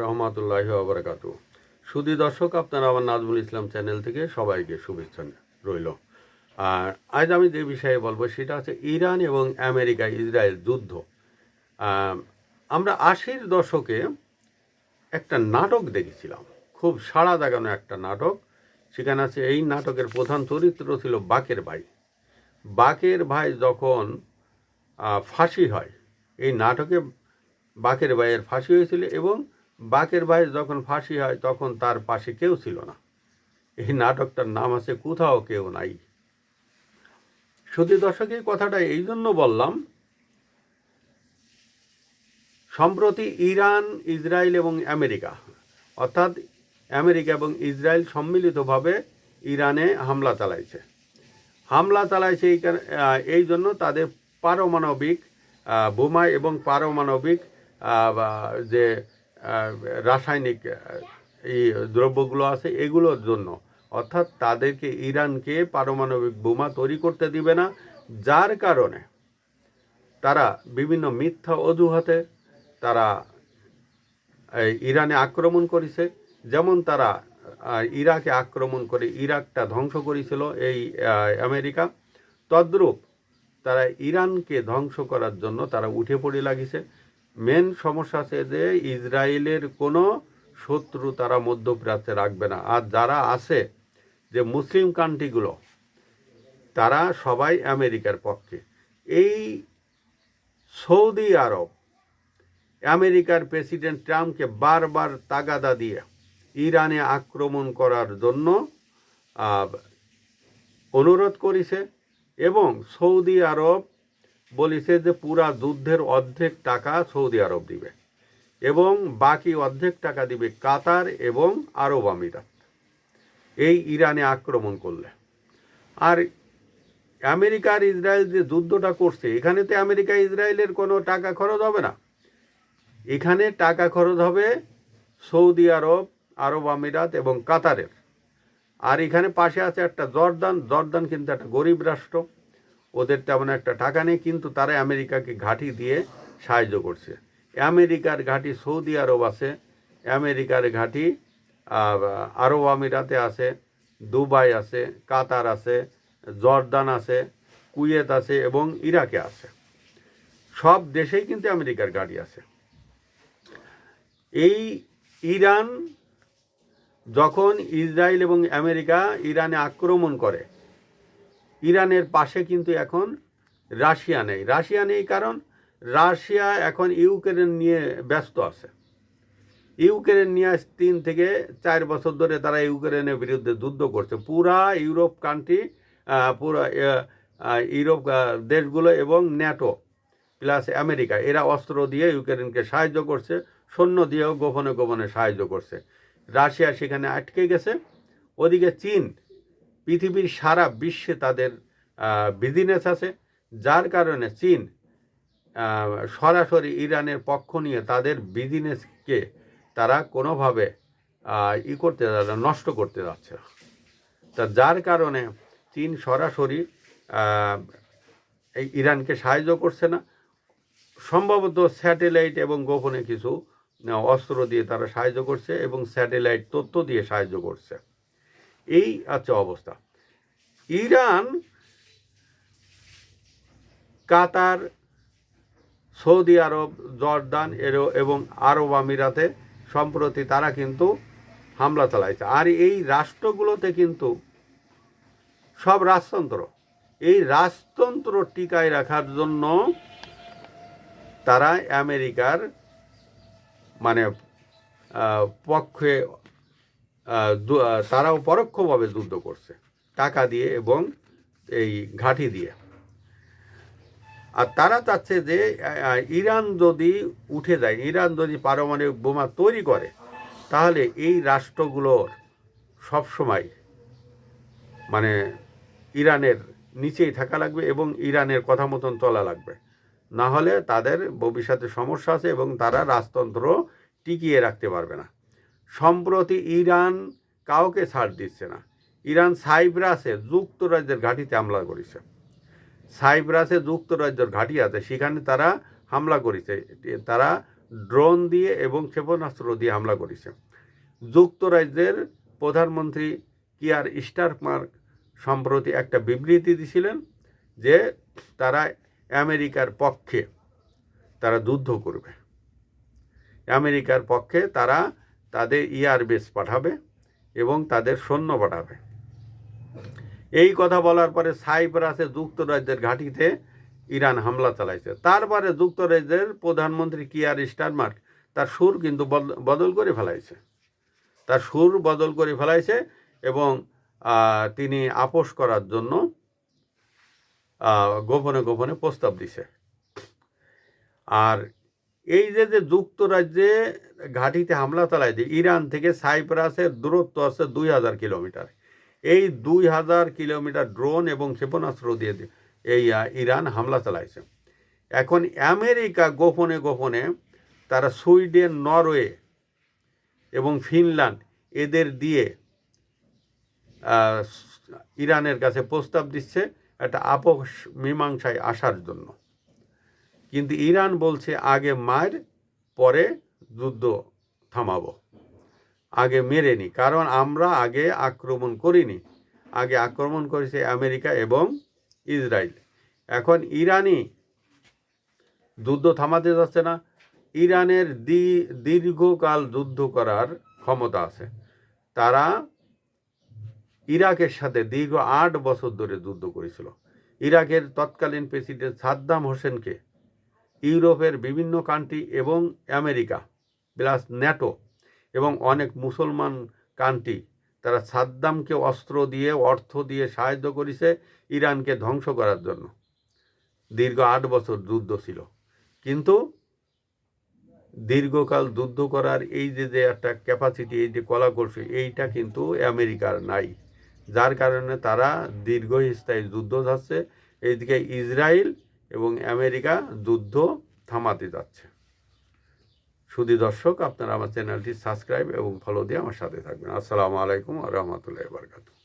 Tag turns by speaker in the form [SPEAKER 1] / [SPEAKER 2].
[SPEAKER 1] রহমতুল্লাহি ওয়া বারাকাতু। সুধী দর্শক, আপনারা আমার নাজমুল ইসলাম চ্যানেল থেকে সবাইকে শুভেচ্ছা রইল। আর আজ আমি যে বিষয়ে বলবো সেটা হচ্ছে ইরান এবং আমেরিকা ইসরায়েল যুদ্ধ। আমরা 80-র দশকে একটা নাটক দেখেছিলাম, খুব সাড়া জাগানো একটা নাটক। সেখানে আছে, এই নাটকের প্রধান চরিত্র ছিল বাকের ভাই। বাকের ভাই যখন ফাঁসি হয়, এই নাটকে বাকের ভাইয়ের ফাঁসি হয়েছিল এবং বাকের ভাই যখন ফাঁসি হয় তখন তার পাশে কেউ ছিল না। এই নাটকটার নাম আছে কোথাও কেউ নাই। সত্যি দর্শক, এই কথাটা এই জন্য বললাম, সম্প্রতি ইরান, ইসরায়েল এবং আমেরিকা, অর্থাৎ আমেরিকা এবং ইসরায়েল সম্মিলিতভাবে ইরানে হামলা চালাইছে এই জন্য তাদের পারমাণবিক বোমা এবং পারমাণবিক যে রাসায়নিক এই দ্রব্যগুলো আছে এগুলোর জন্য, অর্থাৎ তাদেরকে ইরানকে পারমাণবিক বোমা তৈরি করতে দিবে না। যার কারণে তারা বিভিন্ন মিথ্যা অজুহাতে তারা ইরানে আক্রমণ করেছে। যেমন তারা ইরাকে আক্রমণ করে ইরাকটা ধ্বংস করেছিল এই আমেরিকা, তদ্রূপ তারা ইরানকে ধ্বংস করার জন্য তারা উঠে পড়ে লাগিছে। মেন সমস্যা আছে যে ইসরায়েলের কোনো শত্রু তারা মধ্যপ্রাচ্যে রাখবে না। আর যারা আছে যে মুসলিম কান্ট্রিগুলো, তারা সবাই আমেরিকার পক্ষে। এই সৌদি আরব আমেরিকার প্রেসিডেন্ট ট্রাম্পকে বারবার তাগাদা দিয়ে ইরানে আক্রমণ করার জন্য অনুরোধ করেছে এবং সৌদি আরব বলেছে যে পুরা যুদ্ধের অর্ধেক টাকা সৌদি আরব দিবে এবং বাকি অর্ধেক টাকা দিবে কাতার এবং আরব আমিরাত এই ইরানে আক্রমণ করলে। আর আমেরিকার ইসরায়েল যে যুদ্ধটা করছে, এখানে তো আমেরিকা ইসরায়েলের কোনো টাকা খরচ হবে না। এখানে টাকা খরচ হবে সৌদি আরব, আরব আমিরাত এবং কাতারের। আর এখানে পাশে আছে একটা জর্দান কিন্তু একটা গরিব রাষ্ট্র, ওদের তেমন একটা টাকা নেই, কিন্তু তারা আমেরিকাকে ঘাঁটি দিয়ে সাহায্য করছে। আমেরিকার ঘাঁটি সৌদি আরব আছে, আমেরিকার ঘাঁটি আরব আমিরাতে আছে, দুবাই আছে, কাতার আছে, জর্দান আছে, কুয়েত আছে এবং ইরাকে আছে। সব দেশেই কিন্তু আমেরিকার ঘাঁটি আছে। এই ইরান যখন ইসরায়েল এবং আমেরিকা ইরানে আক্রমণ করে, ইরানের পাশে কিন্তু এখন রাশিয়া নেই কারণ রাশিয়া এখন ইউক্রেন নিয়ে ব্যস্ত আছে। ইউক্রেন নিয়ে 3 থেকে 4 বছর ধরে তারা ইউক্রেনের বিরুদ্ধে যুদ্ধ করছে। পুরা ইউরোপ কান্ট্রি, পুরা ইউরোপ দেশগুলো এবং ন্যাটো প্লাস আমেরিকা, এরা অস্ত্র দিয়ে ইউক্রেনকে সাহায্য করছে, সৈন্য দিয়েও গোপনে গোপনে সাহায্য করছে। রাশিয়া সেখানে আটকে গেছে। ওদিকে চীন, পৃথিবীর সারা বিশ্বে তাদের বিজনেস আছে, যার কারণে চীন সরাসরি ইরানের পক্ষ নিয়ে তাদের বিজনেসকে তারা কোনোভাবে নষ্ট করতে যাচ্ছে না। তা যার কারণে চীন সরাসরি এই ইরানকে সাহায্য করছে না। সম্ভবত স্যাটেলাইট এবং গোপনে কিছু অস্ত্র দিয়ে তারা সাহায্য করছে এবং স্যাটেলাইট তথ্য দিয়ে সাহায্য করছে। এই আছে অবস্থা। ইরান, কাতার, সৌদি আরব, জর্দান এবং আরব আমিরাতে সম্প্রতি তারা কিন্তু হামলা চালাইছে। আর এই রাষ্ট্রগুলোতে কিন্তু সব রাজতন্ত্র, এই রাজতন্ত্র টিকায় রাখার জন্য তারা আমেরিকার পক্ষে তারাও পরোক্ষভাবে যুদ্ধ করছে টাকা দিয়ে এবং এই ঘাঁটি দিয়ে। আর তারা চাচ্ছে যে ইরান যদি উঠে যায়, ইরান যদি পারমাণবিক বোমা তৈরি করে, তাহলে এই রাষ্ট্রগুলোর সবসময় ইরানের নিচেই থাকা লাগবে এবং ইরানের কথা মতন চলা লাগবে, না হলে তাদের ভবিষ্যতে সমস্যা আছে এবং তারা রাজতন্ত্র টিকিয়ে রাখতে পারবে না। সম্প্রতি ইরান কাউকে ছাড় দিচ্ছে না। ইরান সাইপ্রাসে যুক্তরাজ্যের ঘাঁটিতে হামলা করেছে। সাইপ্রাসে যুক্তরাজ্যের ঘাঁটি আছে, সেখানে তারা হামলা করেছে। তারা ড্রোন দিয়ে এবং ক্ষেপণাস্ত্র দিয়ে হামলা করেছে। যুক্তরাজ্যের প্রধানমন্ত্রী কিয়ার স্টারমার সম্প্রতি একটা বিবৃতি দিয়েছিলেন যে তারা আমেরিকার পক্ষে তারা যুদ্ধ করবে, আমেরিকার পক্ষে তারা তাদের এয়ারবেস পাঠাবে এবং তাদের সৈন্য পাঠাবে। এই কথা বলার পরে সাইপ্রাসে যুক্তরাজ্যের ঘাঁটিতে ইরান হামলা চালাইছে। তারপরে যুক্তরাজ্যের প্রধানমন্ত্রী কিয়ার স্টারমার তার সুর কিন্তু বদল করে ফেলাইছে, তার সুর বদল করে ফেলাইছে এবং তিনি আপোষ করার জন্য গোপনে গোপনে প্রস্তাব দিছে। আর এই যে যুক্তরাজ্যে ঘাঁটিতে হামলা চালায় যে ইরান থেকে সাইপ্রাসের দূরত্ব আছে 2000 কিলোমিটার। এই 2000 কিলোমিটার ড্রোন এবং ক্ষেপণাস্ত্র দিয়ে এই ইরান হামলা চালাইছে। এখন আমেরিকা গোপনে গোপনে তারা সুইডেন, নরওয়ে এবং ফিনল্যান্ড এদের দিয়ে ইরানের কাছে প্রস্তাব দিচ্ছে একটা আপোষ মীমাংসায় আসার জন্য। কিন্তু ইরান বলছে আগে মার পরে যুদ্ধ থামাবো, আগে মেরে নি, কারণ আমরা আগে আক্রমণ করিনি, আগে আক্রমণ করেছে আমেরিকা এবং ইসরায়েল। এখন ইরানই যুদ্ধ থামাতে যাচ্ছে না। ইরানের দীর্ঘকাল যুদ্ধ করার ক্ষমতা আছে। তারা ইরাকের সাথে দীর্ঘ 8 বছর ধরে যুদ্ধ করেছিল। ইরাকের তৎকালীন প্রেসিডেন্ট সাদ্দাম হোসেনকে ইউরোপের বিভিন্ন কান্ট্রি এবং আমেরিকা প্লাস ন্যাটো এবং অনেক মুসলমান কান্ট্রি তারা সাদ্দামকে অস্ত্র দিয়ে অর্থ দিয়ে সাহায্য করেছে ইরানকে ধ্বংস করার জন্য। দীর্ঘ 8 বছর যুদ্ধ ছিল, কিন্তু দীর্ঘকাল যুদ্ধ করার এই যে একটা ক্যাপাসিটি, এই যে কলাকৌশল, এইটা কিন্তু আমেরিকার নাই, যার কারণে তারা দীর্ঘস্থায়ী যুদ্ধ যাচ্ছে। এইদিকে ইসরায়েল এবং আমেরিকা যুদ্ধ থামাতে যাচ্ছে। শুধু দর্শক, আপনারা আমার চ্যানেলটি সাবস্ক্রাইব এবং ফলো দিয়ে আমার সাথে থাকবেন। আসসালামু আলাইকুম ওয়া রাহমাতুল্লাহি ওয়া বারাকাতুহু।